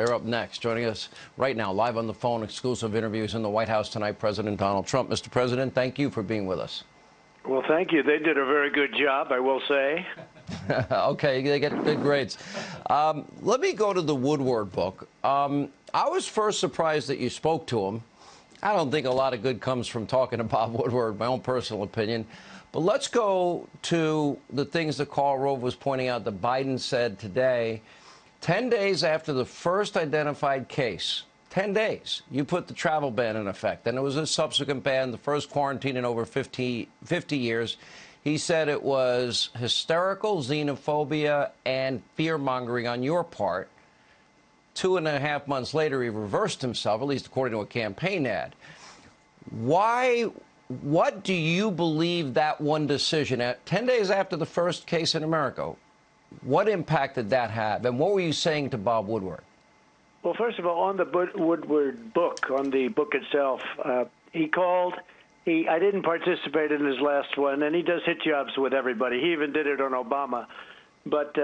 They're up next. Joining us right now, live on the phone, exclusive interviews in the White House tonight, President Donald Trump. Mr. President, thank you for being with us. Well, thank you. They did a very good job, I will say. Okay, they get good grades. Let me go to the Woodward book. I was first surprised that you spoke to him. I don't think a lot of good comes from talking to Bob Woodward, my own personal opinion. But let's go to the things that Karl Rove was pointing out that Biden said today. 10 days after the first identified case, 10 days, you put the travel ban in effect. Then it was a subsequent ban, the first quarantine in over 50 years. He said it was hysterical xenophobia and fear-mongering on your part. 2.5 months later, he reversed himself, at least according to a campaign ad. What do you believe that one decision, 10 days after the first case in America, what impact did that have? And what were you saying to Bob Woodward? Well, first of all, on the Woodward book, on the book itself, he called. I didn't participate in his last one, and he does hit jobs with everybody. He even did it on Obama. But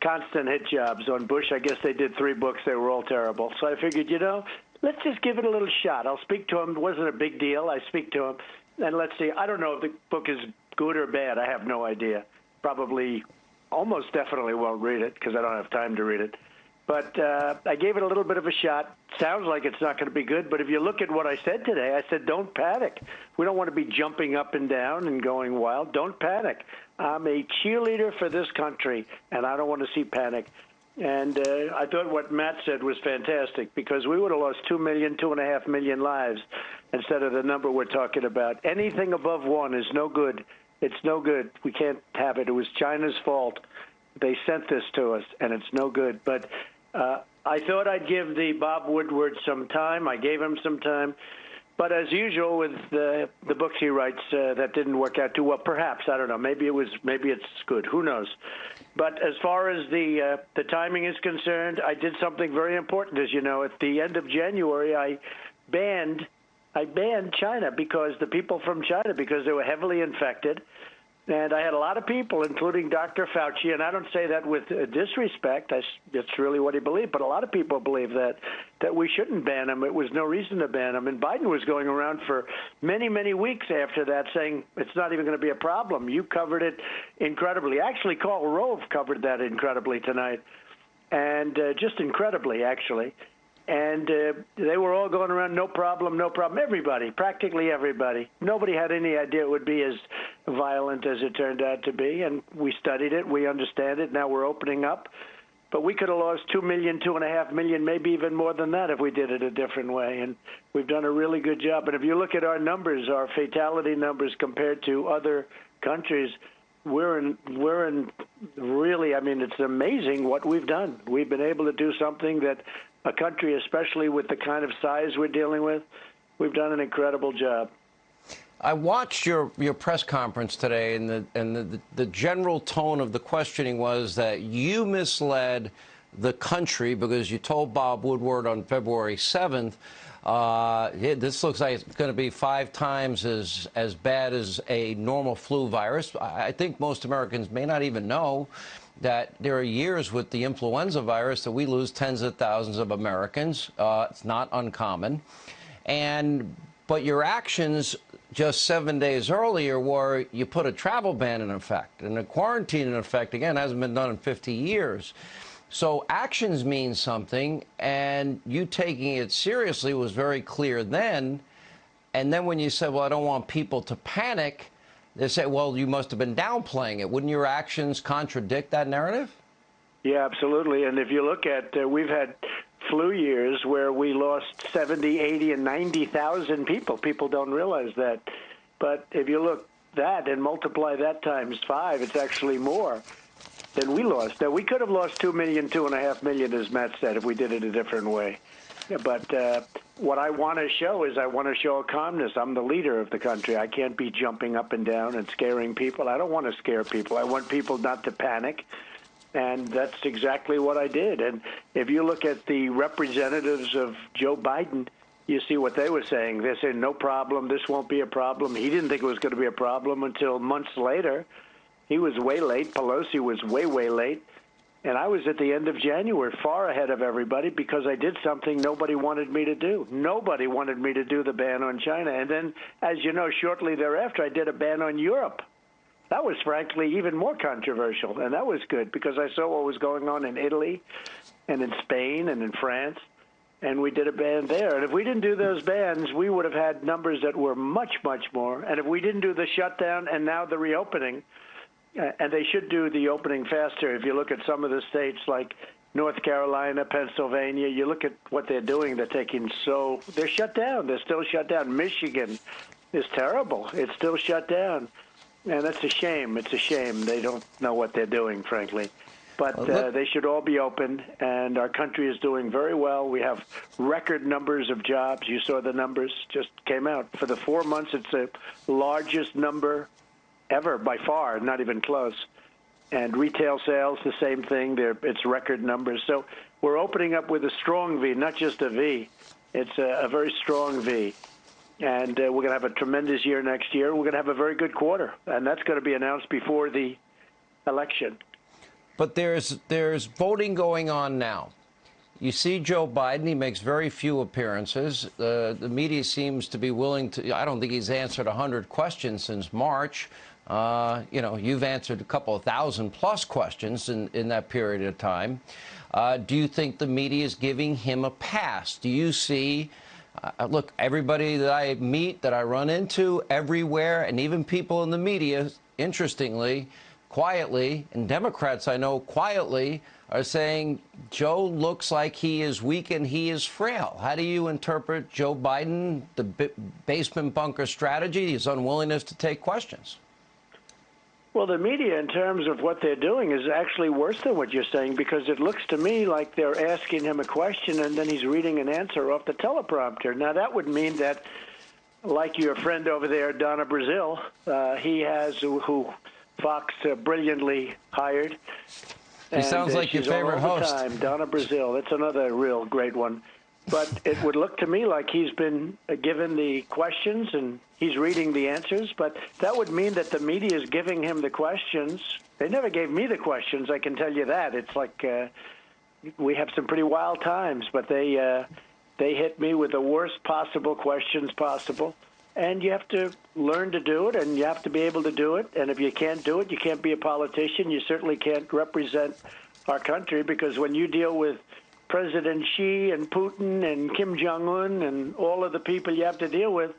constant hit jobs on Bush. I guess they did 3 books. They were all terrible. So I figured, let's just give it a little shot. I'll speak to him. It wasn't a big deal. I speak to him, and let's see. I don't know if the book is good or bad. I have no idea. Probably, almost definitely won't read it because I don't have time to read it. But I gave it a little bit of a shot. Sounds like it's not going to be good. But if you look at what I said today, I said, don't panic. We don't want to be jumping up and down and going wild. Don't panic. I'm a cheerleader for this country, and I don't want to see panic. And I thought what Matt said was fantastic because we would have lost 2 million, 2.5 million lives instead of the number we're talking about. Anything above 1 is no good. It's no good. We can't have it. It was China's fault. They sent this to us, and it's no good. But I thought I'd give the Bob Woodward some time. I gave him some time. But as usual with the books he writes, that didn't work out too well. Perhaps, I don't know. Maybe it's good. Who knows? But as far as the timing is concerned, I did something very important. As you know, at the end of January, I banned China because the people from China, because they were heavily infected. And I had a lot of people, including Dr. Fauci, and I don't say that with disrespect. It's really what he believed. But a lot of people believe that we shouldn't ban him. It was no reason to ban him. And Biden was going around for many, many weeks after that saying it's not even going to be a problem. You covered it incredibly. Actually, Karl Rove covered that incredibly tonight, and just incredibly, actually. And they were all going around, no problem, no problem. Everybody, practically everybody. Nobody had any idea it would be as violent as it turned out to be. And we studied it. We understand it. Now we're opening up. But we could have lost 2 million, 2.5 million, maybe even more than that if we did it a different way. And we've done a really good job. And if you look at our numbers, our fatality numbers compared to other countries, we're in really, I mean, it's amazing what we've done. We've been able to do something that a country, especially with the kind of size we're dealing with, we've done an incredible job. I watched your press conference today, and the general tone of the questioning was that you misled the country because you told Bob Woodward on February 7th, this looks like it's going to be 5 times as bad as a normal flu virus. I think most Americans may not even know that there are years with the influenza virus that we lose tens of thousands of Americans. It's not uncommon. But your actions just 7 days earlier were you put a travel ban in effect, and a quarantine in effect, again, hasn't been done in 50 years. So actions mean something, and you taking it seriously was very clear then. And then when you said, well, I don't want people to panic, they say, well, you must have been downplaying it. Wouldn't your actions contradict that narrative? Yeah, absolutely. And if you look at, we've had flu years where we lost 70, 80, and 90,000 people. People don't realize that. But if you look that and multiply that times 5, it's actually more than we lost. Now, we could have lost 2 million, 2.5 million, as Matt said, if we did it a different way. But what I want to show is I want to show a calmness. I'm the leader of the country. I can't be jumping up and down and scaring people. I don't want to scare people. I want people not to panic. And that's exactly what I did. And if you look at the representatives of Joe Biden, you see what they were saying. They said, no problem, this won't be a problem. He didn't think it was going to be a problem until months later. He was way late. Pelosi was way, way late. And I was at the end of January, far ahead of everybody, because I did something nobody wanted me to do. Nobody wanted me to do the ban on China. And then, as you know, shortly thereafter, I did a ban on Europe. That was, frankly, even more controversial. And that was good because I saw what was going on in Italy and in Spain and in France. And we did a ban there. And if we didn't do those bans, we would have had numbers that were much, much more. And if we didn't do the shutdown and now the reopening, and they should do the opening faster. If you look at some of the states like North Carolina, Pennsylvania, you look at what they're doing. They're shut down. They're still shut down. Michigan is terrible. It's still shut down. And that's a shame. It's a shame. They don't know what they're doing, frankly. But they should all be open, and our country is doing very well. We have record numbers of jobs. You saw the numbers just came out. For the 4 months, it's the largest number ever by far, not even close. And retail sales, the same thing. It's record numbers. So we're opening up with a strong V, not just a V. It's a very strong V. And we're going to have a tremendous year next year. We're going to have a very good quarter, and that's going to be announced before the election. But there's voting going on now. You see Joe Biden, he makes very few appearances. The media seems to be willing to, I don't think he's answered 100 questions since March. You've answered a couple of thousand-plus questions in that period of time. Do you think the media is giving him a pass? Do you see, look, everybody that I meet, that I run into everywhere, and even people in the media, interestingly, quietly, and Democrats I know quietly, are saying Joe looks like he is weak and he is frail. How do you interpret Joe Biden, the basement bunker strategy, his unwillingness to take questions? Well, the media, in terms of what they're doing, is actually worse than what you're saying, because it looks to me like they're asking him a question and then he's reading an answer off the teleprompter. Now, that would mean that, like your friend over there, Donna Brazile, who Fox brilliantly hired. He sounds like your favorite host. Time. Donna Brazile, that's another real great one. But it would look to me like he's been given the questions and he's reading the answers. But that would mean that the media is giving him the questions. They never gave me the questions, I can tell you that. It's like we have some pretty wild times, but they hit me with the worst possible questions possible. And you have to learn to do it, and you have to be able to do it. And if you can't do it, you can't be a politician. You certainly can't represent our country, because when you deal with President Xi and Putin and Kim Jong-un and all of the people you have to deal with,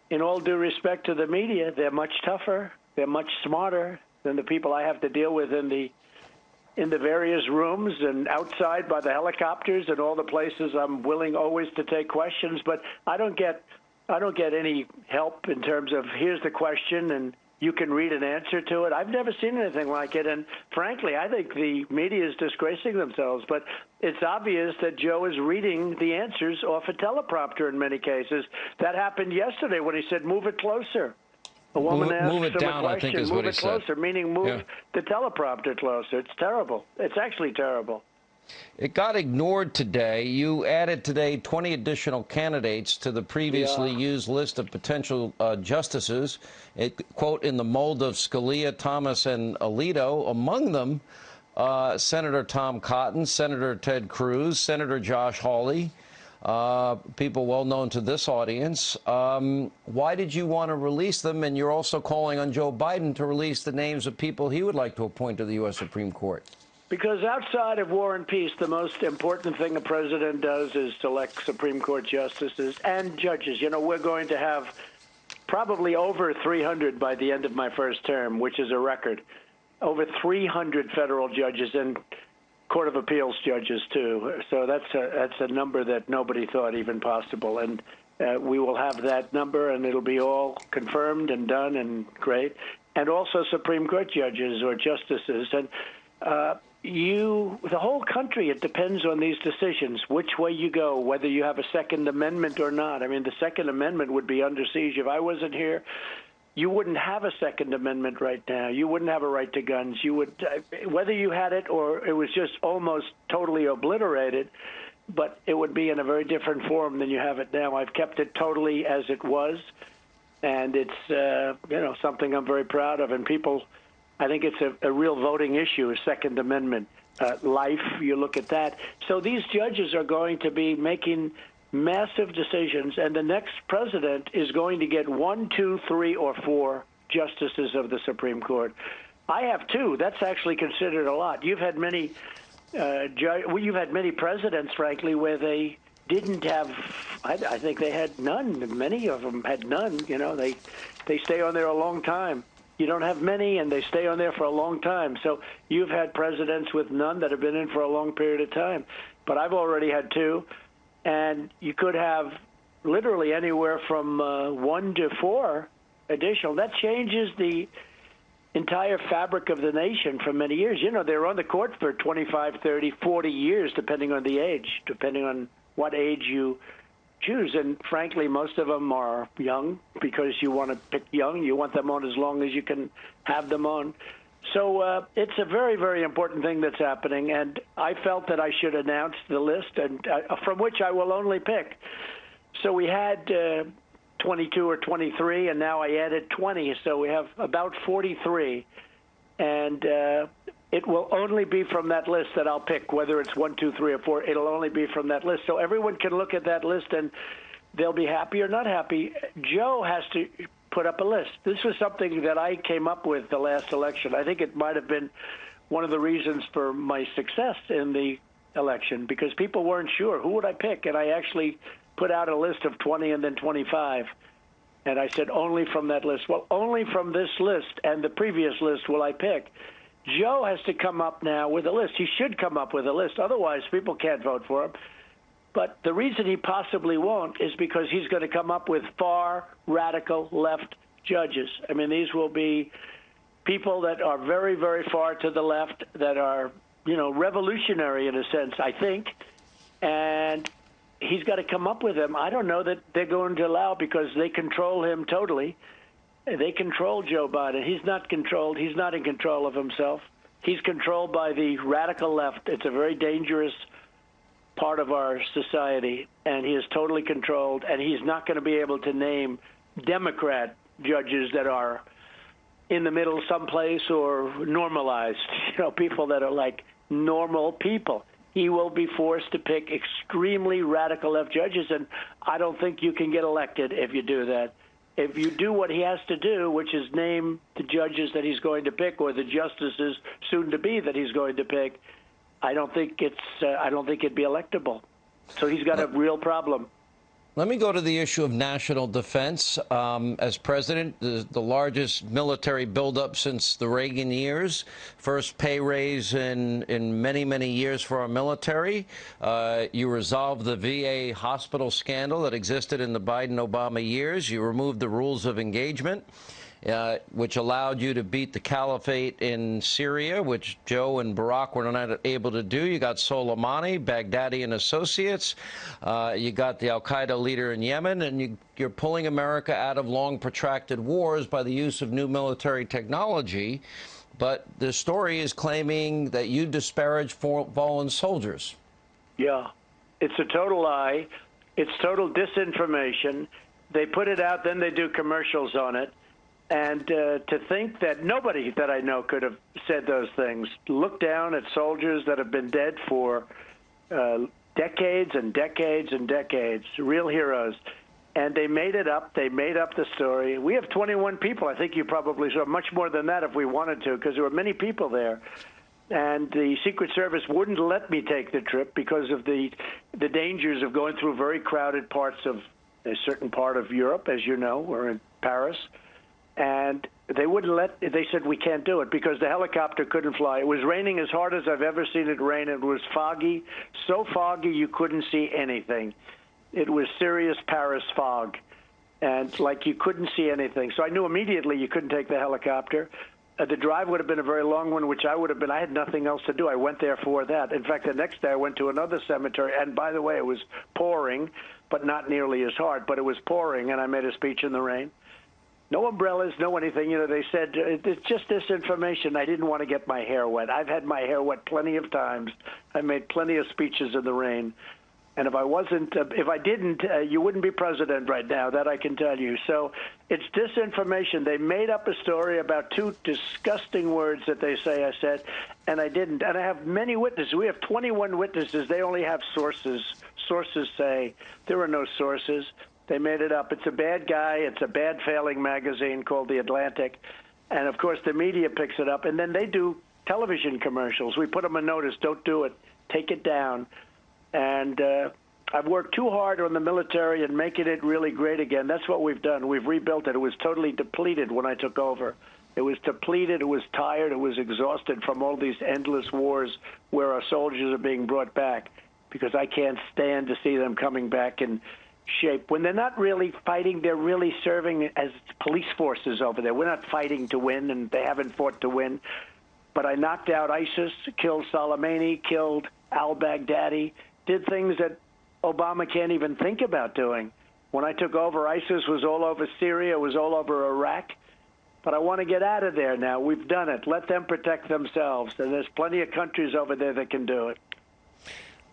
in all due respect to the media, they're much tougher, they're much smarter than the people I have to deal with in the various rooms and outside by the helicopters and all the places I'm willing always to take questions. But I don't get any help in terms of here's the question and you can read an answer to it. I've never seen anything like it. And frankly, I think the media is disgracing themselves. But it's obvious that Joe is reading the answers off a teleprompter in many cases. That happened yesterday when he said, move it closer. A woman asked him a question, I think is move what he it closer, said. Meaning move the teleprompter closer. It's terrible. It's actually terrible. It got ignored today. You added today 20 additional candidates to the previously used list of potential justices, quote, in the mold of Scalia, Thomas, and Alito. Among them, Senator Tom Cotton, Senator Ted Cruz, Senator Josh Hawley, people well known to this audience. Why did you want to release them? And you're also calling on Joe Biden to release the names of people he would like to appoint to the U.S. Supreme Court. Because outside of war and peace, the most important thing a president does is select Supreme Court justices and judges. You know, we're going to have probably over 300 by the end of my first term, which is a record. Over 300 federal judges and Court of Appeals judges, too. So that's a number that nobody thought even possible. And we will have that number, and it'll be all confirmed and done and great. And also Supreme Court judges or justices. And the whole country, it depends on these decisions, which way you go, whether you have a Second Amendment or not. I mean, the Second Amendment would be under siege. If I wasn't here, you wouldn't have a Second Amendment right now. You wouldn't have a right to guns. You would, whether you had it or it was just almost totally obliterated, but it would be in a very different form than you have it now. I've kept it totally as it was, and it's something I'm very proud of. And people, I think it's a real voting issue, a Second Amendment. life. You look at that. So these judges are going to be making massive decisions, and the next president is going to get 1, 2, 3, or 4 justices of the Supreme Court. I have 2. That's actually considered a lot. You've had many you've had many presidents, frankly, where they didn't have. I think they had none. Many of them had none. You know, they stay on there a long time. You don't have many, and they stay on there for a long time. So you've had presidents with none that have been in for a long period of time. But I've already had 2, and you could have literally anywhere from 1 to 4 additional. That changes the entire fabric of the nation for many years. You know, they were on the court for 25, 30, 40 years, depending on the age, depending on what age you choose. And frankly, most of them are young because you want to pick young. You want them on as long as you can have them on. So it's a very, very important thing that's happening. And I felt that I should announce the list, and from which I will only pick. So we had 22 or 23, and now I added 20. So we have about 43. And it will only be from that list that I'll pick, whether it's 1, 2, 3, or 4. It'll only be from that list. So everyone can look at that list, and they'll be happy or not happy. Joe has to put up a list. This was something that I came up with the last election. I think it might have been one of the reasons for my success in the election, because people weren't sure. Who would I pick? And I actually put out a list of 20 and then 25. And I said, only from that list. Well, only from this list and the previous list will I pick. Joe has to come up now with a list. He should come up with a list. Otherwise, people can't vote for him. But the reason he possibly won't is because he's going to come up with far radical left judges. I mean, these will be people that are very, very far to the left, that are, you know, revolutionary in a sense, I think. And he's got to come up with them. I don't know that they're going to allow, because they control him totally. They control Joe Biden. He's not controlled. He's not in control of himself. He's controlled by the radical left. It's a very dangerous part of our society, and he is totally controlled, and he's not going to be able to name Democrat judges that are in the middle someplace or normalized, you know, people that are like normal people. He will be forced to pick extremely radical left judges, and I don't think you can get elected if you do that. If you do what he has to do, which is name the judges that he's going to pick, or the justices soon to be that he's going to pick, I don't think it'd be electable. So he's got a real problem. Let me go to the issue of national defense. As president, the largest military buildup since the Reagan years. First pay raise in many, many years for our military. You resolved the VA hospital scandal that existed in the Biden-Obama years. You removed the rules of engagement, which allowed you to beat the caliphate in Syria, which Joe and Barack were not able to do. You got Soleimani, Baghdadi and Associates. You got the al-Qaeda leader in Yemen, and you're pulling America out of long, protracted wars by the use of new military technology. But the story is claiming that you disparage fallen soldiers. Yeah, it's a total lie. It's total disinformation. They put it out, then they do commercials on it. And to think that nobody that I know could have said those things. Look down at soldiers that have been dead for decades and decades and decades, real heroes. And they made it up. They made up the story. We have 21 people. I think you probably saw much more than that if we wanted to, because there were many people there. And the Secret Service wouldn't let me take the trip because of the dangers of going through very crowded parts of a certain part of Europe, as you know. We're in Paris. And they wouldn't let. They said we can't do it because the helicopter couldn't fly. It was raining as hard as I've ever seen it rain. It was foggy, so foggy you couldn't see anything. It was serious Paris fog, and like you couldn't see anything. So I knew immediately you couldn't take the helicopter. The drive would have been a very long one, which I would have been. I had nothing else to do. I went there for that. In fact, the next day I went to another cemetery, and by the way, it was pouring, but not nearly as hard. But it was pouring, and I made a speech in the rain. No umbrellas, no anything. You know, they said, it's just disinformation. I didn't want to get my hair wet. I've had my hair wet plenty of times. I made plenty of speeches in the rain. And if I didn't, you wouldn't be president right now. That I can tell you. So it's disinformation. They made up a story about 2 disgusting words that they say I said, and I didn't. And I have many witnesses. We have 21 witnesses. They only have sources. Sources say there are no sources. They made it up. It's a bad guy. It's a bad failing magazine called The Atlantic. And, of course, the media picks it up. And then they do television commercials. We put them a notice. Don't do it. Take it down. And I've worked too hard on the military and making it really great again. That's what we've done. We've rebuilt it. It was totally depleted when I took over. It was depleted. It was tired. It was exhausted from all these endless wars where our soldiers are being brought back, because I can't stand to see them coming back in shape. When they're not really fighting, they're really serving as police forces over there. We're not fighting to win, and they haven't fought to win. But I knocked out ISIS, killed Soleimani, killed al-Baghdadi, did things that Obama can't even think about doing. When I took over, ISIS was all over Syria, was all over Iraq. But I want to get out of there now. We've done it. Let them protect themselves. And there's plenty of countries over there that can do it.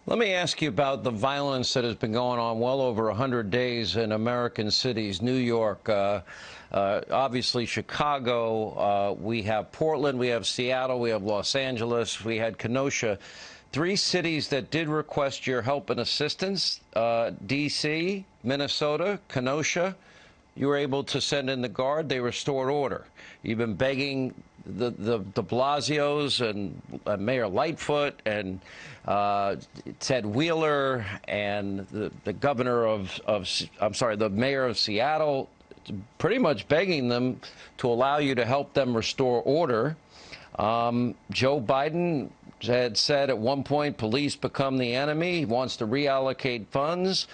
Let me ask you about the violence that has been going on well over 100 days in American cities. New York, obviously Chicago, we have Portland, we have Seattle, we have Los Angeles, we had Kenosha. 3 cities that did request your help and assistance, D.C., Minnesota, Kenosha. You were able to send in the Guard. They restored order. You've been begging the de Blasios and Mayor Lightfoot and Ted Wheeler and the governor the mayor of Seattle, pretty much begging them to allow you to help them restore order. Joe Biden had said at one point police become the enemy. He wants to reallocate funds.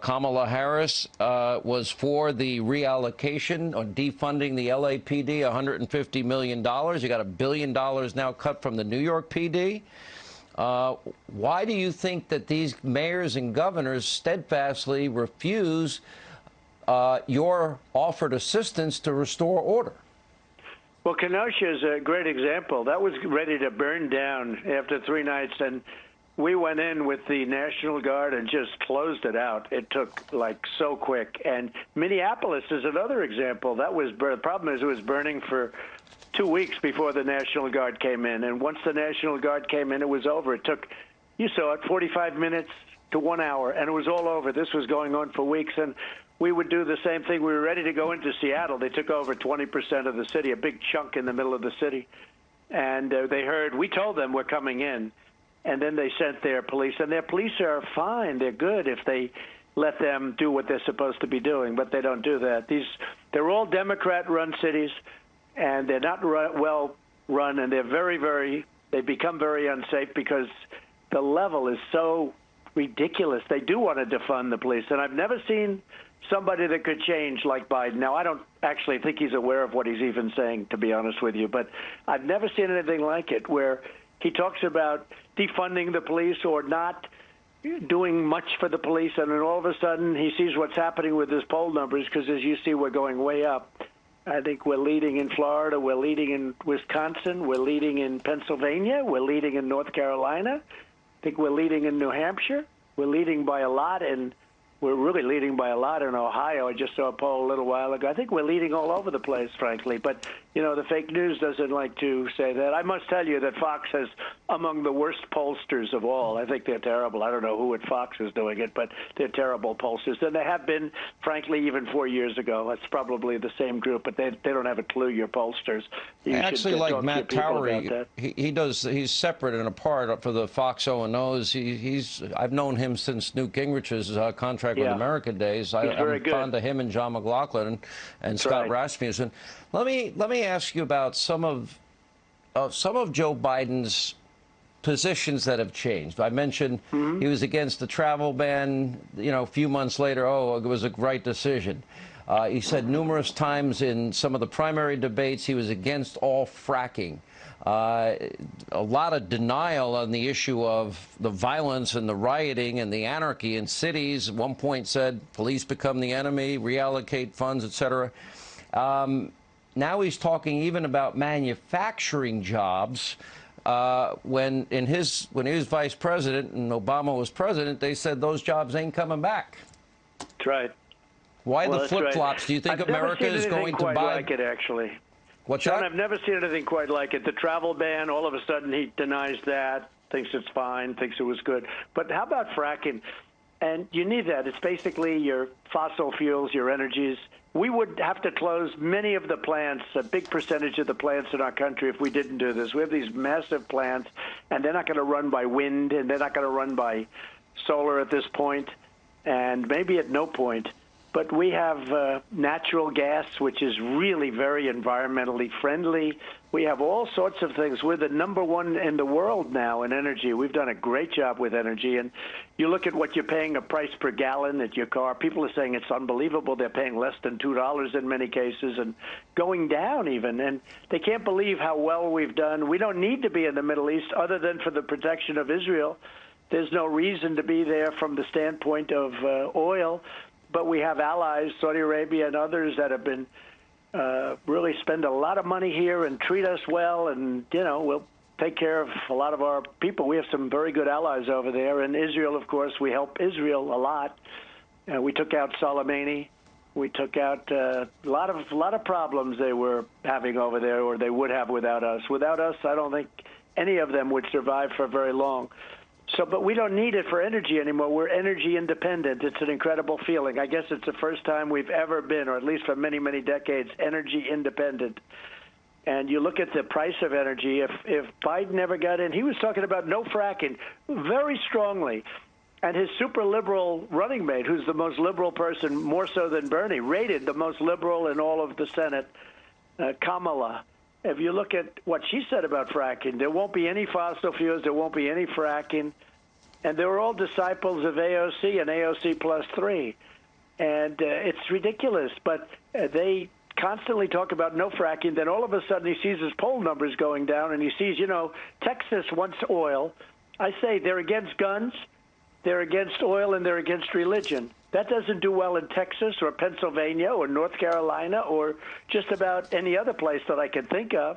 Kamala Harris was for the reallocation or defunding the LAPD, $150 million. You got $1 billion now cut from the New York PD. Why do you think that these mayors and governors steadfastly refuse your offered assistance to restore order? Well, Kenosha is a great example. That was ready to burn down after 3 nights, and we went in with the National Guard and just closed it out. It took, so quick. And Minneapolis is another example. The problem is it was burning for 2 weeks before the National Guard came in, and once the National Guard came in, it was over. It took, you saw it, 45 minutes to 1 hour, and it was all over. This was going on for weeks, and we would do the same thing. We were ready to go into Seattle. They took over 20% of the city, a big chunk in the middle of the city. And they heard, we told them we're coming in. And then they sent their police. And their police are fine. They're good if they let them do what they're supposed to be doing. But they don't do that. They're all Democrat-run cities, and they're not well run. And they're they become very unsafe because the level is so ridiculous. They do want to defund the police. And I've never seen somebody that could change like Biden. Now, I don't actually think he's aware of what he's even saying, to be honest with you, but I've never seen anything like it, where he talks about defunding the police or not doing much for the police, and then all of a sudden he sees what's happening with his poll numbers, because as you see, we're going way up. I think we're leading in Florida, we're leading in Wisconsin, we're leading in Pennsylvania, we're leading in North Carolina, I think we're leading in New Hampshire, we're leading by a lot in We're really leading by a lot in Ohio. I just saw a poll a little while ago. I think we're leading all over the place, frankly. But, the fake news doesn't like to say that. I must tell you that Fox has among the worst pollsters of all. I think they're terrible. I don't know who at Fox is doing it, but they're terrible pollsters. And they have been, frankly, even 4 years ago. It's probably the same group, but they don't have a clue, your pollsters. I actually like Matt Towery. He's separate and apart for the Fox O&Os. I've known him since Newt Gingrich's contract with America days. I'm fond of him and John McLaughlin and Scott Rasmussen. Let me ask you about some of Joe Biden's positions that have changed. I mentioned he was against the travel ban. A few months later, it was a right decision. He said numerous times in some of the primary debates he was against all fracking. A lot of denial on the issue of the violence and the rioting and the anarchy in cities. At one point said police become the enemy, reallocate funds, etc. Now he's talking even about manufacturing jobs, when he was vice president and Obama was president, they said those jobs ain't coming back. That's right. Why Well, the flip-flops? right. Do you think I've America never seen is going to quite buy? Like it, actually. What's John, that? I've never seen anything quite like it. The travel ban, all of a sudden he denies that, thinks it's fine, thinks it was good. But how about fracking? And you need that. It's basically your fossil fuels, your energies. We would have to close many of the plants, a big percentage of the plants in our country if we didn't do this. We have these massive plants, and they're not going to run by wind, and they're not going to run by solar at this point, and maybe at no point. But we have natural gas, which is really very environmentally friendly. We have all sorts of things. We're the #1 in the world now in energy. We've done a great job with energy. And you look at what you're paying a price per gallon at your car. People are saying it's unbelievable. They're paying less than $2 in many cases and going down even. And they can't believe how well we've done. We don't need to be in the Middle East other than for the protection of Israel. There's no reason to be there from the standpoint of oil. But we have allies, Saudi Arabia and others, that have been really spend a lot of money here and treat us well, and we'll take care of a lot of our people. We have some very good allies over there. And Israel, of course, we help Israel a lot. We took out Soleimani. We took out a lot of problems they were having over there, or they would have without us. Without us, I don't think any of them would survive for very long. But we don't need it for energy anymore. We're energy independent. It's an incredible feeling. I guess it's the first time we've ever been, or at least for many, many decades, energy independent. And you look at the price of energy. If Biden never got in, he was talking about no fracking very strongly. And his super liberal running mate, who's the most liberal person, more so than Bernie, rated the most liberal in all of the Senate, Kamala. If you look at what she said about fracking, there won't be any fossil fuels, there won't be any fracking. And they were all disciples of AOC and AOC plus 3. And it's ridiculous. But they constantly talk about no fracking. Then all of a sudden he sees his poll numbers going down, and he sees, Texas wants oil. I say they're against guns, they're against oil, and they're against religion. That doesn't do well in Texas or Pennsylvania or North Carolina or just about any other place that I can think of.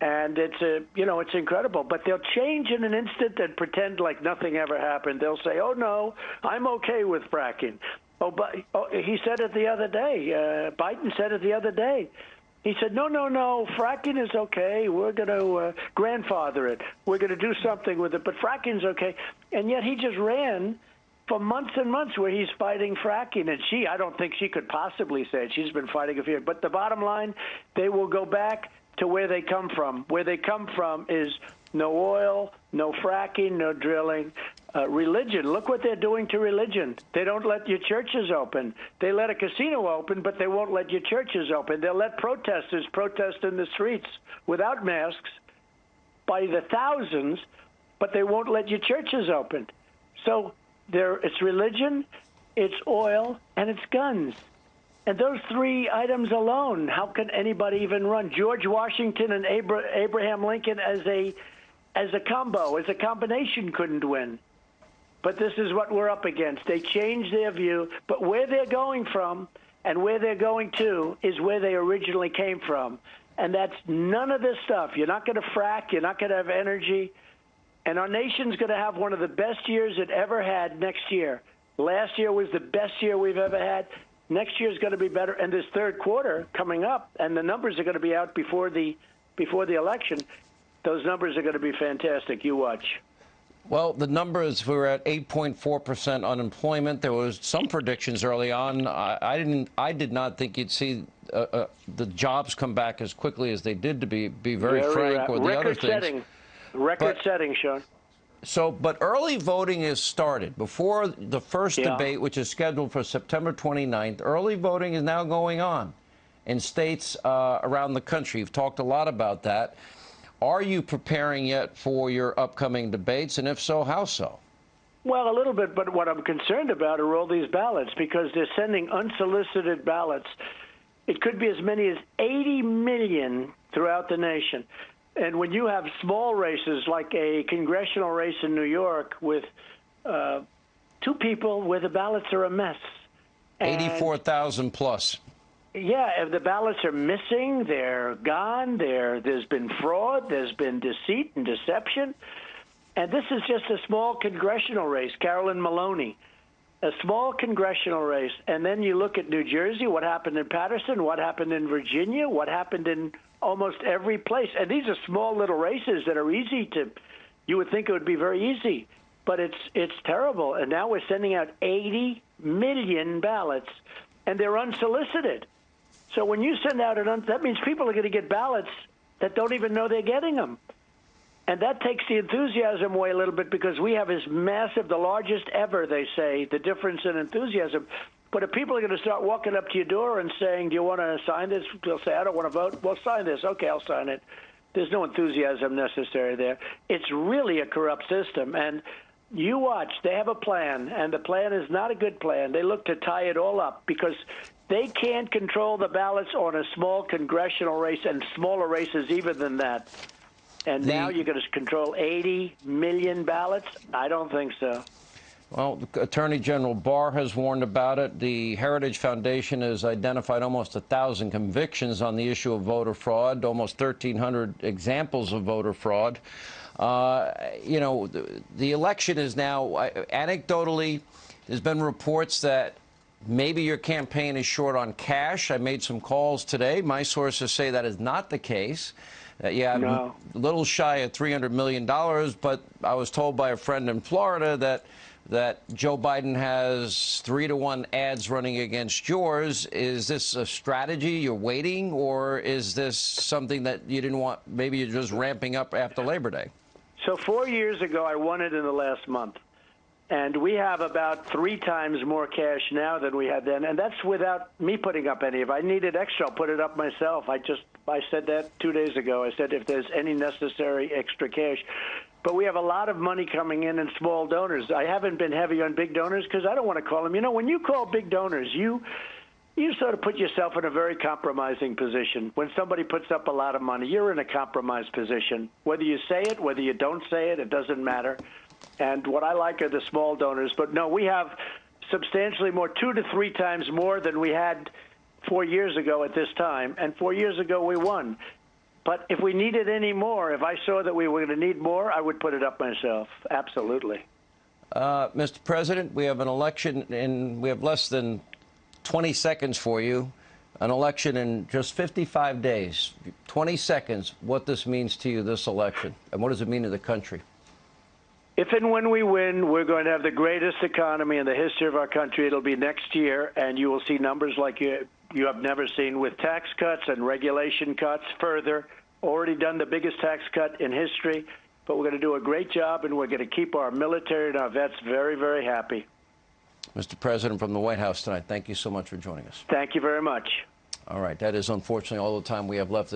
And it's incredible. But they'll change in an instant and pretend like nothing ever happened. They'll say, "Oh no, I'm okay with fracking." He said it the other day. Biden said it the other day. He said, no, fracking is okay. We're going to grandfather it. We're going to do something with it, but fracking's okay. And yet he just ran for months and months where he's fighting fracking. And I don't think she could possibly say it. She's been fighting it for years. But the bottom line, they will go back to where they come from. Where they come from is no oil, no fracking, no drilling. Religion, look what they're doing to religion. They don't let your churches open. They let a casino open, but they won't let your churches open. They'll let protesters protest in the streets without masks by the thousands, but they won't let your churches open. So it's religion, it's oil, and it's guns. And those 3 items alone, how can anybody even run? George Washington and Abraham Lincoln as a combo, as a combination, couldn't win. But this is what we're up against. They changed their view, but where they're going from and where they're going to is where they originally came from. And that's none of this stuff. You're not going to frack. You're not going to have energy. And our nation's going to have one of the best years it ever had next year. Last year was the best year we've ever had. Next year is going to be better. And this third quarter coming up, and the numbers are going to be out before the election, those numbers are going to be fantastic. You watch. Well, the numbers, we were at 8.4% unemployment. There was some predictions early on. I did not think you'd see the jobs come back as quickly as they did, to be very frank, or the other things. Record setting, Sean. But early voting has started. Before the first debate, which is scheduled for September 29th, early voting is now going on in states around the country. You've talked a lot about that. Are you preparing yet for your upcoming debates? And if so, how so? Well, a little bit, but what I'm concerned about are all these ballots, because they're sending unsolicited ballots. It could be as many as 80 million throughout the nation. And when you have small races like a congressional race in New York with 2 people where the ballots are a mess. 84,000 plus. Yeah, if the ballots are missing, they're gone. There's been fraud. There's been deceit and deception. And this is just a small congressional race, Carolyn Maloney, a small congressional race. And then you look at New Jersey, what happened in Patterson, what happened in Virginia, what happened in almost every place. And these are small little races that are easy to, you would think it would be very easy, but it's terrible. And now we're sending out 80 million ballots, and they're unsolicited. So when you send out that means people are going to get ballots that don't even know they're getting them. And that takes the enthusiasm away a little bit, because we have this massive, the largest ever, they say, the difference in enthusiasm. But if people are going to start walking up to your door and saying, do you want to sign this? They'll say, I don't want to vote. Well, sign this. Okay, I'll sign it. There's no enthusiasm necessary there. It's really a corrupt system. And you watch, they have a plan, and the plan is not a good plan. They look to tie it all up because they can't control the ballots on a small congressional race and smaller races even than that. And now you're going to control 80 million ballots? I don't think so. Well, Attorney General Barr has warned about it. The Heritage Foundation has identified almost 1,000 convictions on the issue of voter fraud, almost 1,300 examples of voter fraud. You know, the election is now, anecdotally, there's been reports that maybe your campaign is short on cash. I made some calls today. My sources say that is not the case. Yeah, I'm a little shy of $300 million, but I was told by a friend in Florida that Joe Biden has 3-to-1 ads running against yours. Is this a strategy you're waiting, or is this something that you didn't want, maybe you're just ramping up after Labor Day? So 4 years ago, I won it in the last month. And we have about 3 times more cash now than we had then. And that's without me putting up any. If I needed extra, I'll put it up myself. I said that 2 days ago. I said if there's any necessary extra cash. But we have a lot of money coming in small donors. I haven't been heavy on big donors because I don't want to call them. You know, when you call big donors, you sort of put yourself in a very compromising position. When somebody puts up a lot of money, you're in a compromised position. Whether you say it, whether you don't say it, it doesn't matter. And what I like are the small donors. But no, we have substantially more, 2 to 3 times more than we had 4 years ago at this time. And 4 years ago, we won. But if we needed any more, if I saw that we were going to need more, I would put it up myself. Absolutely. Mr. President, we have an election, and we have less than 20 seconds for you. An election in just 55 days. 20 seconds, what this means to you, this election, and what does it mean to the country? If and when we win, we're going to have the greatest economy in the history of our country. It'll be next year, and you will see numbers like you have never seen, with tax cuts and regulation cuts further. Already done the biggest tax cut in history, but we're going to do a great job, and we're going to keep our military and our vets very, very happy. Mr. President, from the White House tonight, thank you so much for joining us. Thank you very much. All right, that is unfortunately all the time we have left.